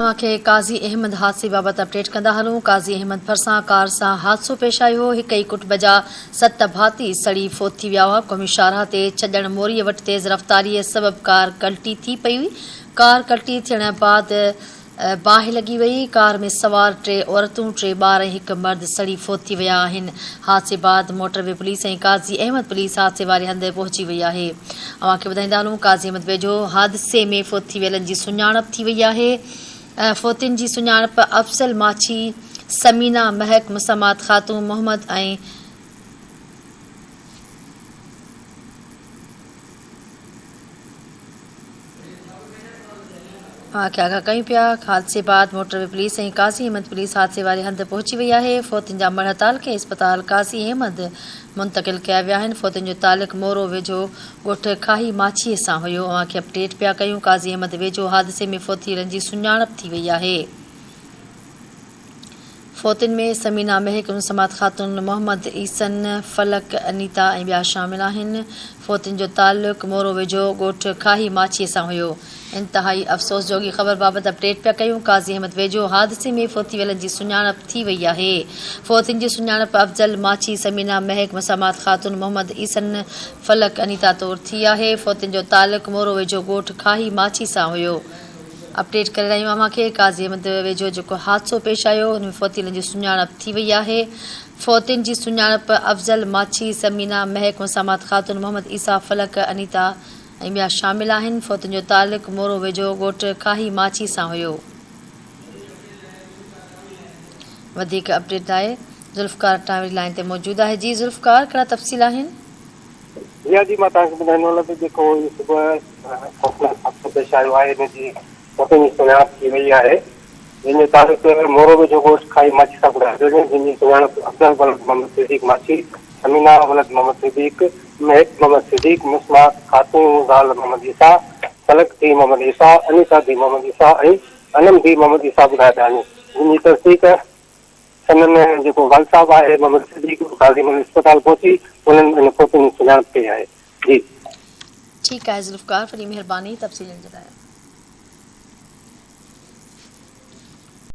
तव्हांखे काज़ी अहमद हादसे बाबति अपडेट कंदा हलूं। काज़ी अहमद भरिसां कार सां हादसो पेश आयो। हिक ई कुटुंब जा 7 भाती सड़ी फोत थी विया हुआ। क़ौमी शाहराह ते छॾण मोरीअ वटि तेज़ रफ़्तारीअ सबबि कार कल्टी थी पई हुई। कार कल्टी थियण बाद बाहि लॻी वई। कार में सवार 3 औरतूं, 3 ॿार ऐं हिकु मर्द सड़ी फोत थी विया आहिनि। हादसे बाद मोटरवे पुलिस ऐं काज़ी अहमद पुलिस हादसे वारे हंधि पहुची वई आहे। अव्हांखे ॿुधाईंदा हलूं, काज़ी अहमद वेझो हादसे में फोत थी वियलनि जी सुञाणप थी वई आहे। फोतिन जी सुञाणप अफ़ज़ल माछी, समीना महक, मुसम्मात ख़ातून, मोहम्मद ऐं आगाह कयूं पिया। हादसे बाद मोटरवे पुलिस ऐं काज़ी अहमद पुलिस हादसे वारे हंधि पहुची वई आहे। फोतिन जा मरहताल खे इस्पताल काज़ी अहमद मुंतक़िल कया विया आहिनि। फोतिन जो तालुक़ मोरो वेझो ॻोठ खाही माछीअ सां हुयो। अव्हांखे अपडेट पिया कयूं। काज़ी अहमद वेझो हादसे में फोत थियलनि जी सुञाणप थी वई आहे। फोतिन में समीना महक, मुसम्मात ख़ातून, मोहम्मद ईसन, फलक, अनीता ऐं ॿिया शामिल आहिनि। फोतिन जो तालुक़ मोरो वेझो ॻोठ खाही माछीअ सां हुयो। इंतिहाई अफ़सोस जोगी ख़बर बाबति अपडेट पिया कयूं। काज़ी अहमद वेझो हादसे में फोती वियलनि जी सुञाणप थी वई आहे। फोतिन जी सुञाणप अफ़ज़ल माछी, समीना महक, मुसम्मात ख़ातून, मोहम्मद ईसन, फलक, अनीता तौर थी आहे। फोतिन जो तालुक़ मोरो वेझो ॻोठ खाही माछी सां हुयो। अपडेट करे रहियूं अव्हांखे। काज़ी अहमद वेझो जेको हादसो पेश आयो हुन में फोतियुनि जी सुञाणप थी वई आहे। फोतिन जी सुञाणप अफ़ज़ल माछी, समीना महक, मुसम्मात ख़ातून, मोहम्मद ईसा, फलक, अनीता ऐं ॿिया शामिल आहिनि। फोतिन जो तालुक़ मोरो वेझो ॻोठ खाही माछी सां हुयो। वधीक अपडेट लाइ ज़ुल्फ़कार टावरी लाइन ते मौजूदु आहे। जी ज़ुल्फ़कार, कहिड़ा तफ़सील आहिनि? जी मां तव्हांखे ॿुधाईंदो हलां त जेको सुबुह हादसो पेश आयो आहे हिन जी फोतिन जी सुञाणप थी वई आहे। जंहिंजो तालुक़ मोरो वेझो ॻोठ खाई माछी सां ॿुधायो वियो। जंहिंजी सुञाणप अफ़ज़ल वलद मोहम्मद सिद्दीक़ माछी, समीना वलद मोहम्मद सिद्दीक़, महक मोहम्मद सिद्दीक़, मुसम्मात ख़ातून ज़ाल मोहम्मद ईसा, फलक धी मोहम्मद ईसा, अनीता धी मोहम्मद ईसा ऐं अनम धी मोहम्मद ईसा ॿुधाया पिया आहिनि। जिन जी तस्दीक़ संदन जेको वाल साहब आहे मोहम्मद सिद्दीक़ काज़ी अहमद इस्पताल पहुची उन्हनि इन फोतिन जी सुञाणप कई आहे। जी ठीकु आहे ज़ुल्फ़कार, वॾी महिरबानी तफ़सीलनि जे लाइ।